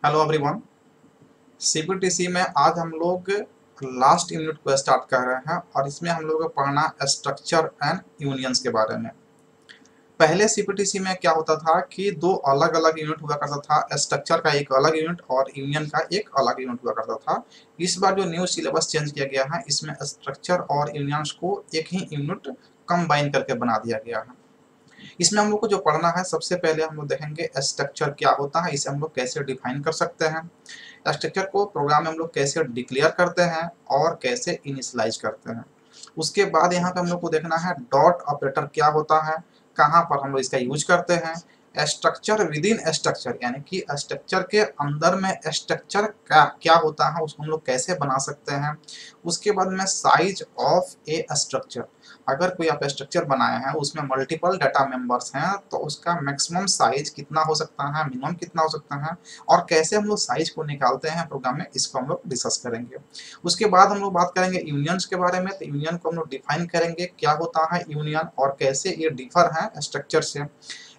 Hello everyone. सीबीटीसी में आज हम लोग लास्ट यूनिट को स्टार्ट कर रहे हैं और इसमें हम लोग को पढ़ना स्ट्रक्चर एंड यूनियंस के बारे में। पहले सीबीटीसी में क्या होता था कि दो अलग अलग यूनिट हुआ करता था, स्ट्रक्चर का एक अलग यूनिट और यूनियन का एक अलग यूनिट हुआ करता था। इस बार जो न्यू सिलेबस चेंज किया गया है इसमें स्ट्रक्चर और यूनियंस को एक ही यूनिट कंबाइन करके बना दिया गया है। इसमें हम लोग को जो पढ़ना है, सबसे पहले हम लोग देखेंगे स्ट्रक्चर क्या होता है, इसे हम लोग कैसे डिफाइन कर सकते हैं, स्ट्रक्चर को प्रोग्राम में हम लोग कैसे डिक्लेयर करते हैं और कैसे इनिशियलाइज करते हैं। उसके बाद यहाँ पे हम लोग को देखना है डॉट ऑपरेटर क्या होता है, कहाँ पर हम लोग इसका यूज करते हैं, स्ट्रक्चर विद इन स्ट्रक्चर यानी कि स्ट्रक्चर के अंदर में स्ट्रक्चर का क्या होता है, उसको हम लोग कैसे बना सकते हैं। उसके बाद में साइज ऑफ ए स्ट्रक्चर, अगर कोई आप स्ट्रक्चर बनाए हैं उसमें मल्टीपल डाटा मेंबर्स हैं तो उसका मैक्सिमम साइज कितना हो सकता है, मिनिमम कितना हो सकता है और कैसे हम लोग साइज को निकालते हैं प्रोग्राम में, इसको हम लोग डिस्कस करेंगे। उसके बाद हम लोग बात करेंगे यूनियंस के बारे में। तो यूनियन को हम लोग डिफाइन करेंगे क्या होता है यूनियन और कैसे ये डिफर है स्ट्रक्चर से।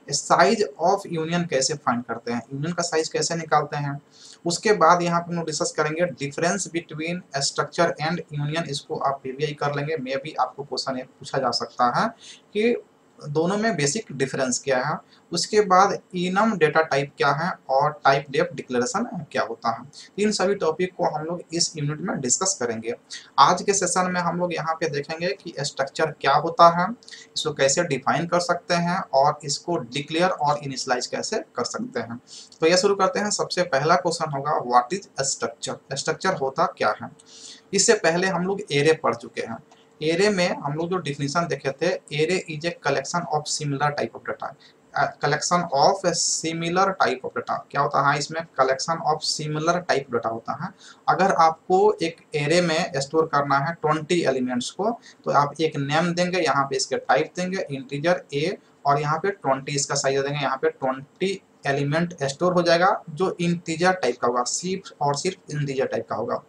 साइज ऑफ यूनियन कैसे फाइंड करते हैं, यूनियन का साइज कैसे निकालते हैं। उसके बाद यहाँ पे हम लोग डिस्कस करेंगे difference between structure and union, इसको आप पीवीआई कर लेंगे, मे भी आपको क्वेश्चन पूछा जा सकता है कि दोनों में बेसिक डिफरेंस क्या है। उसके बाद इनम डेटा टाइप क्या है और टाइप डेफ डिक्लेरेशन क्या होता है। इन सभी टॉपिक को हम लोग इस यूनिट में डिस्कस करेंगे। आज के सेशन में हम लोग यहाँ पे देखेंगे कि स्ट्रक्चर क्या होता है, इसको कैसे डिफाइन कर सकते हैं और इसको डिक्लेयर और इनिशियलाइज कैसे कर सकते हैं। तो ये शुरू करते हैं। सबसे पहला क्वेश्चन होगा व्हाट इज स्ट्रक्चर, स्ट्रक्चर होता क्या है। इससे पहले हम लोग एरे पढ़ चुके हैं। एरे में हम लोग जो डिफिनीशन देखे थे, array is a collection of similar type of data, collection of similar type of data क्या होता है, इसमें collection of similar type data होता है। अगर आपको एक एरे में स्टोर करना है 20 एलिमेंट्स को, तो आप एक नेम देंगे, यहाँ पे इसके टाइप देंगे इंटीजर ए और यहाँ पे 20 इसका साइज देंगे, यहाँ पे 20 एलिमेंट स्टोर हो जाएगा जो इंटीजर टाइप का होगा, सिर्फ और सिर्फ इंटीजर टाइप का होगा।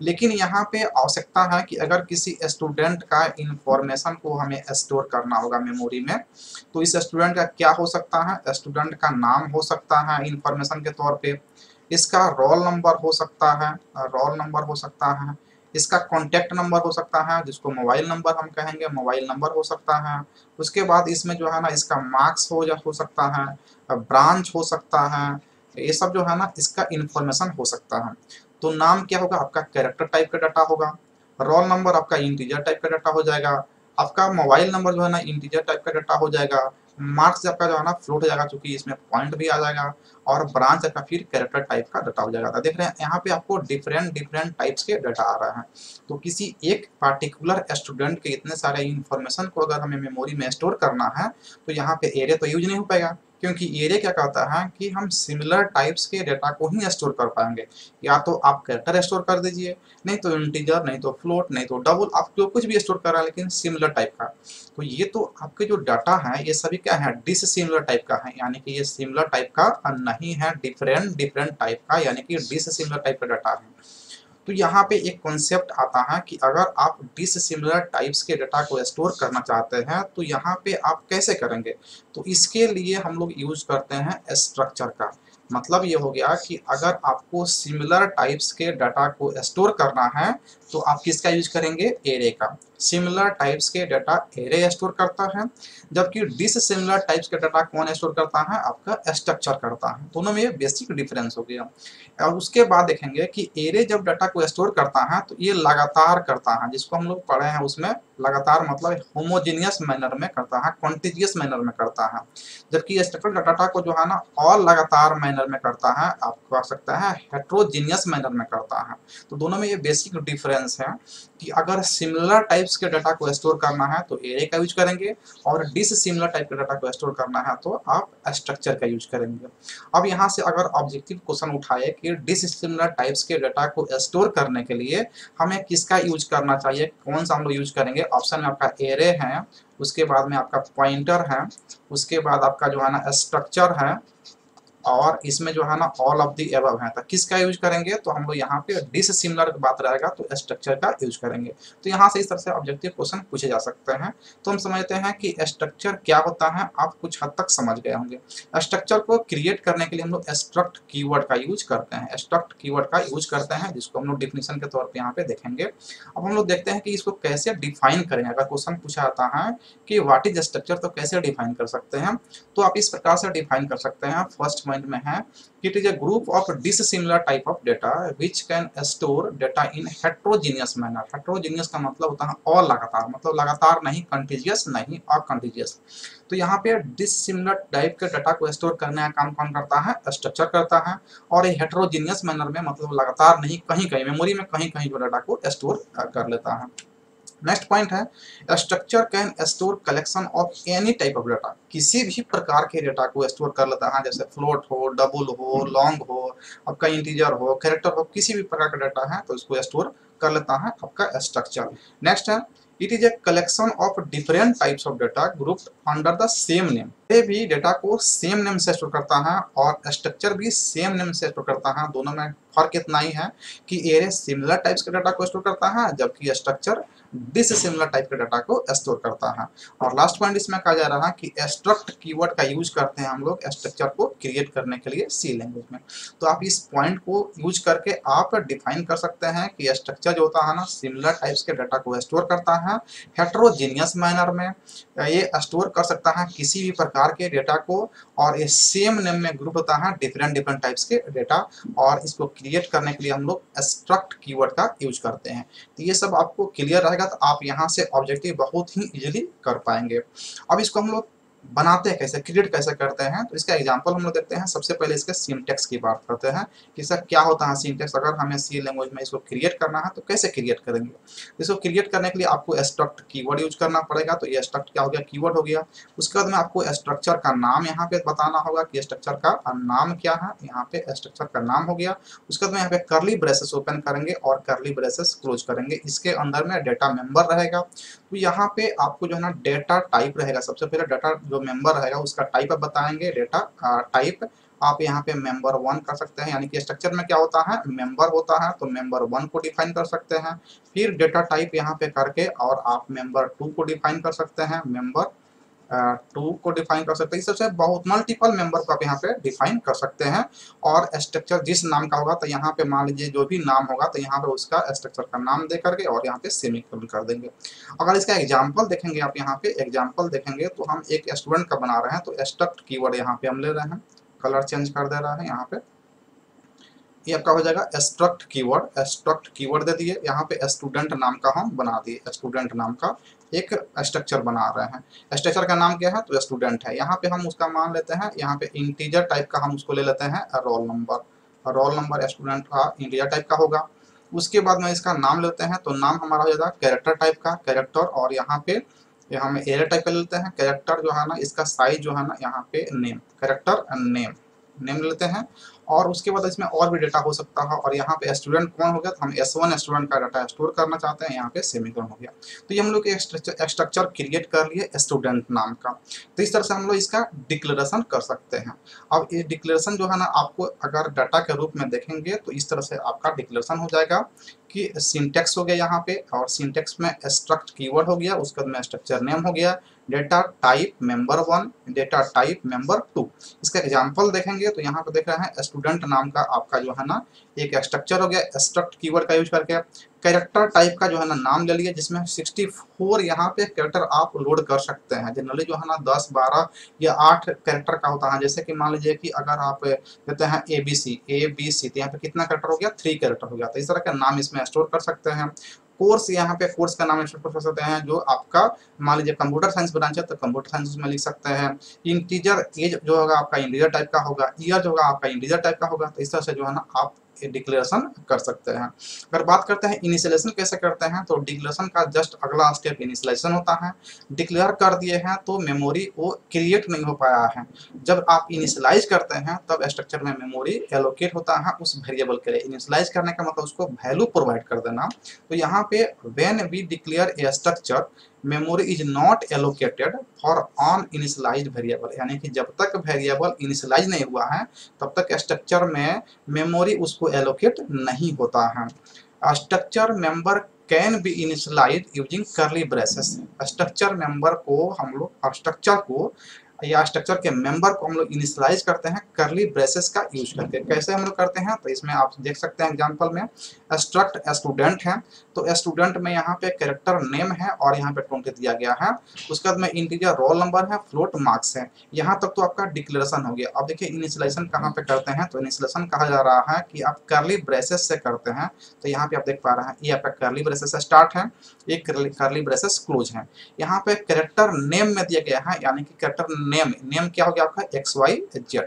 लेकिन यहाँ पे आवश्यकता है कि अगर किसी स्टूडेंट का इंफॉर्मेशन को हमें स्टोर करना होगा मेमोरी में, तो इस स्टूडेंट का क्या हो सकता है, स्टूडेंट का नाम हो सकता है इंफॉर्मेशन के तौर पे, इसका रोल नंबर हो सकता है, रोल नंबर हो सकता है, इसका कॉन्टैक्ट नंबर हो सकता है जिसको मोबाइल नंबर हम कहेंगे, मोबाइल नंबर हो सकता है। उसके बाद इसमें जो है ना इसका मार्क्स हो सकता है, ब्रांच हो सकता है, ये सब जो है ना इसका इंफॉर्मेशन हो सकता है। तो नाम क्या होगा, आपका कैरेक्टर टाइप का डाटा होगा, रोल नंबर आपका इंटीजर टाइप का डाटा हो जाएगा, आपका मोबाइल नंबर जो है ना इंटीजर टाइप का डाटा हो जाएगा, मार्क्स आपका जो है ना फ्लोट हो जाएगा क्योंकि इसमें पॉइंट भी आ जाएगा, और ब्रांच आपका फिर कैरेक्टर टाइप का डाटा हो जाएगा। तो देख रहे हैं यहाँ पे आपको डिफरेंट डिफरेंट टाइप्स के डाटा आ रहा है। तो किसी एक पार्टिकुलर स्टूडेंट के इतने सारे इंफॉर्मेशन को अगर हमें मेमोरी में स्टोर करना है तो यहाँ पे एरे तो यूज नहीं हो पाएगा, क्योंकि एरे क्या कहता है कि हम सिमिलर टाइप्स के डेटा को ही स्टोर कर पाएंगे। या तो आप कैरेक्टर स्टोर कर दीजिए, नहीं तो इंटीजर, नहीं तो फ्लोट, नहीं तो डबल, आप जो कुछ भी स्टोर कर रहा है लेकिन सिमिलर टाइप का। तो ये तो आपके जो डाटा है ये सभी क्या है, डिससिमिलर टाइप का है, यानी कि ये सिमिलर टाइप का नहीं है, डिफरेंट डिफरेंट टाइप का, यानी कि डिससिमिलर टाइप का डाटा है। तो यहाँ पे एक कॉन्सेप्ट आता है कि अगर आप डिससिमिलर टाइप्स के डाटा को स्टोर करना चाहते हैं तो यहाँ पे आप कैसे करेंगे। तो इसके लिए हम लोग यूज करते हैं स्ट्रक्चर का। मतलब ये हो गया कि अगर आपको सिमिलर टाइप्स के डाटा को स्टोर करना है तो आप किसका यूज करेंगे, एरे का। सिमिलर टाइप्स के डाटा एरे स्टोर करता है, जबकि डिससिमिलर टाइप्स के डाटा कौन स्टोर करता है, आपका स्ट्रक्चर करता है। दोनों में ये बेसिक डिफरेंस हो गया। और उसके बाद देखेंगे कि एरे जब डाटा को स्टोर करता है तो ये लगातार करता है, जिसको हम लोग पढ़े हैं उसमें लगातार मतलब होमोजेनियस मैनर में करता है, कॉन्टिजियस मैनर में करता है। जबकि स्ट्रक्चरल डाटा को जो है ना और लगातार मैनर में करता है, आप कह सकते हैं हेट्रोजीनियस मैनर में करता है। तो दोनों में ये बेसिक डिफरेंस है कि अगर सिमिलर टाइप्स के डाटा को स्टोर करना है तो एरे का यूज करेंगे, और डिससिमिलर टाइप के डाटा को स्टोर करना है तो आप स्ट्रक्चर का यूज करेंगे। अब यहाँ से अगर ऑब्जेक्टिव क्वेश्चन उठाए कि डिससिमिलर टाइप्स के डाटा को स्टोर करने के लिए हमें किसका यूज करना चाहिए, कौन सा हम लोग यूज करेंगे। ऑप्शन में आपका एरे है, उसके बाद में आपका पॉइंटर है, उसके बाद आपका जो है ना स्ट्रक्चर है, और इसमें जो है ना ऑल ऑफ दी एबव है, तो किसका यूज करेंगे, तो हम लोग यहाँ पे डिससिमिलर बात रहेगा तो स्ट्रक्चर का यूज करेंगे। तो यहाँ से इस तरह से ऑब्जेक्टिव क्वेश्चन पूछे जा सकते हैं। तो हम समझते हैं कि स्ट्रक्चर क्या होता है, आप कुछ हद तक समझ गए होंगे। स्ट्रक्चर को क्रिएट करने के लिए हम लोग स्ट्रक्ट कीवर्ड का यूज करते हैं, स्ट्रक्ट कीवर्ड का यूज करते हैं, जिसको हम लोग डिफिनेशन के तौर पे यहाँ पे देखेंगे। अब हम लोग देखते हैं कि इसको कैसे डिफाइन करें। अगर क्वेश्चन पूछा जाता है कि व्हाट इज स्ट्रक्चर, तो कैसे डिफाइन कर सकते हैं, तो आप इस प्रकार से डिफाइन कर सकते हैं। फर्स्ट पॉइंट में है कि it is a group of dissimilar type of data which can store data in heterogeneous manner. Heterogeneous का मतलब होता है अलगातार, मतलब लगातार नहीं, कंटीजियस नहीं, अकंटीजियस। तो यहाँ पे डिसिमिलर टाइप के डाटा को स्टोर करने का काम कौन करता है, स्ट्रक्चर करता है। और हेट्रोजीनियस मैनर में मतलब लगातार नहीं, कहीं कहीं मेमोरी में कहीं कहीं जो डाटा को स्टोर कर लेता है। नेक्स्ट पॉइंट है structure can store collection of any type of data. किसी भी प्रकार के डाटा को स्टोर कर लेता है, जैसे फ्लोट हो, डबल हो, लॉन्ग हो, आपका इंटीजर हो, कैरेक्टर हो, किसी भी प्रकार का डाटा है तो इसको स्टोर कर लेता है आपका स्ट्रक्चर। नेक्स्ट है it is a collection of different types of data grouped under the same name. ये भी डाटा को सेम नेम से स्टोर करता है और स्ट्रक्चर भी सेम नेम से स्टोर करता है। दोनों में फर्क इतना ही है कि एरे सिमिलर टाइप्स के डाटा को स्टोर करता है, जबकि स्ट्रक्चर डिसिमिलर टाइप के डाटा को स्टोर करता है। और लास्ट पॉइंट इसमें कहा जा रहा है कि स्ट्रक्ट कीवर्ड का यूज करते हैं हम लोग स्ट्रक्चर को क्रिएट करने के लिए सी लैंग्वेज में। तो आप इस पॉइंट को यूज करके आप डिफाइन कर सकते हैं कि स्ट्रक्चर जो होता है ना, सिमिलर टाइप्स के डाटा को स्टोर करता है हेट्रोजीनियस मैनर में। ये स्टोर कर सकता है किसी भी प्रकार के डेटा को, और ये सेम नेम में ग्रुप होता है डिफरेंट डिफरेंट टाइप्स के डेटा, और इसको क्रिएट करने के लिए हम लोग स्ट्रक्ट कीवर्ड का यूज करते हैं। तो ये सब आपको क्लियर रहेगा तो आप यहाँ से ऑब्जेक्टिव बहुत ही इजीली कर पाएंगे। अब इसको हम लोग बनाते हैं कैसे, क्रिएट कैसे करते हैं, तो इसका एग्जांपल हम लोग देखते हैं। सबसे पहले इसके सिंटैक्स की बात करते हैं कि इसका क्या होता है सिंटैक्स। अगर हमें सी लैंग्वेज में इसको क्रिएट करना है तो कैसे क्रिएट करेंगे। इसको क्रिएट करने के लिए आपको स्ट्रक्ट कीवर्ड यूज करना पड़ेगा। तो ये स्ट्रक्ट क्या हो गया, कीवर्ड हो गया। उसके बाद में आपको स्ट्रक्चर का नाम यहाँ पे बताना होगा कि स्ट्रक्चर का नाम क्या है। यहाँ पे स्ट्रक्चर का नाम हो गया। उसके बाद में यहाँ पे करली ब्रेसेस ओपन करेंगे और करली ब्रेसेस क्लोज करेंगे। इसके अंदर में डेटा मेंबर रहेगा। तो यहाँ पे आपको जो है ना डेटा टाइप रहेगा। सबसे पहले डाटा जो मेंबर रहेगा उसका टाइप आप बताएंगे, डेटा टाइप आप यहाँ पे मेंबर 1 कर सकते हैं। यानी कि स्ट्रक्चर में क्या होता है, मेंबर होता है, तो मेंबर 1 को डिफाइन कर सकते हैं। फिर डेटा टाइप यहाँ पे करके और आप मेंबर 2 को डिफाइन कर सकते हैं, मेंबर 2 को डिफाइन कर सकते हैं। इस सबसे बहुत मल्टीपल मेंबर को आप यहाँ पे डिफाइन कर सकते हैं। और स्ट्रक्चर जिस नाम का होगा तो यहाँ पे मान लीजिए जो भी नाम होगा तो यहाँ पे उसका स्ट्रक्चर का नाम दे करके और यहाँ पे सेमीकोलन कर देंगे। अगर इसका एग्जांपल देखेंगे, आप यहाँ पे एग्जांपल देखेंगे तो हम एक स्टूडेंट का बना रहे हैं। तो स्ट्रक्ट कीवर्ड यहाँ पे हम ले रहे हैं, कलर चेंज कर दे रहा है यहाँ पे, ये आपका हो जाएगा स्ट्रक्ट कीवर्ड। स्ट्रक्ट कीवर्ड दे दिए, यहाँ पे स्टूडेंट नाम का हम बना दिए, स्टूडेंट नाम का एक स्ट्रक्चर बना रहे हैं। स्ट्रक्चर का नाम क्या है, तो स्टूडेंट है। यहाँ पे हम उसका मान लेते हैं, यहाँ पे इंटीजर टाइप का हम उसको ले लेते हैं roll number. Roll number student का इंटीजर टाइप का होगा। उसके बाद में इसका नाम लेते हैं, तो नाम हमारा हो जाएगा कैरेक्टर टाइप का, कैरेक्टर। और यहाँ पे हम एरे टाइप का लेते हैं। कैरेक्टर जो है ना, इसका साइज जो है ना, यहाँ पे नेम, कैरेक्टर नेम लेते हैं। और उसके बाद इसमें और भी डेटा हो सकता है। और यहाँ पे स्टूडेंट कौन हो गया, तो हम S1 स्टूडेंट का डाटा स्टोर करना चाहते हैं, यहाँ पे सेमीकोलन हो गया। तो ये हम लोग एक स्ट्रक्चर क्रिएट कर लिए स्टूडेंट नाम का। तो इस तरह से हम लोग इसका डिक्लेरेशन कर सकते हैं। अब ये डिक्लेरेशन जो है ना, आपको अगर डाटा के रूप में देखेंगे तो इस तरह से आपका डिक्लेरेशन हो जाएगा कि सिंटैक्स हो गया यहाँ पे, और सिंटैक्स में स्ट्रक्ट कीवर्ड हो गया, उसके बाद में स्ट्रक्चर नेम हो गया, data type member 1, data type member 2। इसका एग्जांपल देखेंगे तो यहाँ पे देख रहे हैं स्टूडेंट नाम का आपका जो है ना एक स्ट्रक्चर हो गया स्ट्रक्ट कीवर्ड का यूज करके। कैरेक्टर टाइप का जो है ना नाम ले लिया, जिसमें 64 यहाँ पे कैरेक्टर आप लोड कर सकते हैं। जनरली जो है ना 10, 12 या 8 कैरेक्टर का होता है। जैसे कि मान लीजिए कि अगर आप देते हैं ABC तो यहाँ पे कितना कैरेक्टर हो गया, 3 कैरेक्टर हो गया। तो इस तरह का नाम इसमें स्टोर कर सकते हैं। कोर्स, यहाँ पे कोर्स का नाम स्टोर कर सकते हैं, जो आपका मान लीजिए कंप्यूटर साइंस ब्रांच है तो कंप्यूटर साइंस में लिख सकते हैं। इंटीजर एज जो होगा आपका इंटीजर टाइप का होगा, ईयर जो होगा आपका इंटीजर टाइप का होगा। तो इस तरह से जो है ना आप डिक्लेरेशन कर सकते हैं। अगर बात करते हैं इनिशियलाइजेशन कैसे करते हैं, तो डिक्लेरेशन का जस्ट अगला स्टेप इनिशियलाइजेशन होता है। डिक्लेयर कर दिए हैं तो मेमोरी वो क्रिएट नहीं हो पाया है। जब आप इनिशियलाइज करते हैं तब स्ट्रक्चर में मेमोरी एलोकेट होता है उस वेरिएबल के लिए। इनिशियलाइज करने का मतलब उसको वैल्यू प्रोवाइड कर देना। तो यहाँ पे when we declare a structure memory is not allocated for uninitialised variable, यानी कि जब तक वेरिएबल इनिशियलाइज नहीं हुआ है तब तक स्ट्रक्चर में मेमोरी उसको एलोकेट नहीं होता है। Structure member can be initialise using curly braces, structure member को हम लोग स्ट्रक्चर को या स्ट्रक्चर के मेंबर को हम लोग इनिशियलाइज करते हैं करली ब्रेसेस का यूज करके। कैसे हम लोग करते हैं, तो इसमें आप देख सकते हैं एग्जांपल में स्ट्रक्ट स्टूडेंट है, तो स्टूडेंट में यहाँ पे कैरेक्टर नेम है और यहाँ पे 20 दिया गया है। उसके बाद में इंटीजर रोल नंबर है, फ्लोट मार्क्स है। यहाँ तक तो आपका डिक्लेरेशन हो गया। अब देखिए इनिशियलाइजेशन कहाँ पे करते हैं, तो इनिशियलाइजेशन कहा जा रहा है कि आप करली ब्रेसेस से करते हैं। तो यहाँ पे आप देख पा रहे हैं ये आपका करली ब्रेसेस से स्टार्ट है, एक करली ब्रेसेस क्लोज है। यहाँ पे कैरेक्टर नेम में दिया गया है, यानी कि कैरेक्टर नेम क्या हो गया आपका XYZ।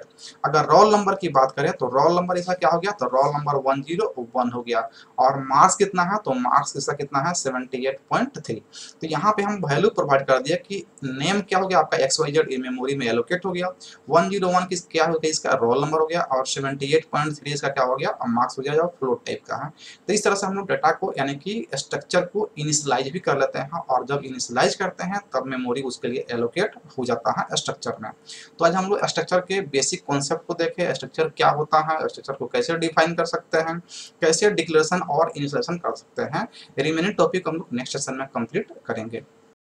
अगर रोल नंबर की बात करें तो रोल नंबर इसका क्या हो गया, तो रोल नंबर 101 हो गया। और मार्क्स कितना है, तो मार्क्स इसका कितना है 78.3। तो यहाँ पे हम वैल्यू प्रोवाइड कर दिया कि नेम क्या हो गया आपका XYZ ये मेमोरी में एलोकेट हो गया। 101 किस क्या हो गया, इसका रोल नंबर हो गया, और 78.3 इसका क्या हो गया, और मार्क्स हो गया जो फ्लोट टाइप का है। तो इस तरह से हम लोग डाटा को यानी कि स्ट्रक्चर को इनिशियलाइज भी कर लेते हैं, और जब इनिशियलाइज करते हैं तब मेमोरी उसके लिए एलोकेट हो जाता है स्ट्रक्चर में। तो आज हम लोग स्ट्रक्चर के बेसिक कॉन्सेप्ट को देखें, स्ट्रक्चर क्या होता है, स्ट्रक्चर को कैसे डिफाइन कर सकते हैं, कैसे डिक्लेरेशन और इनिशियलाइजेशन कर सकते हैं। रिमेनिंग टॉपिक हम लोग नेक्स्ट सेशन में कंप्लीट करेंगे।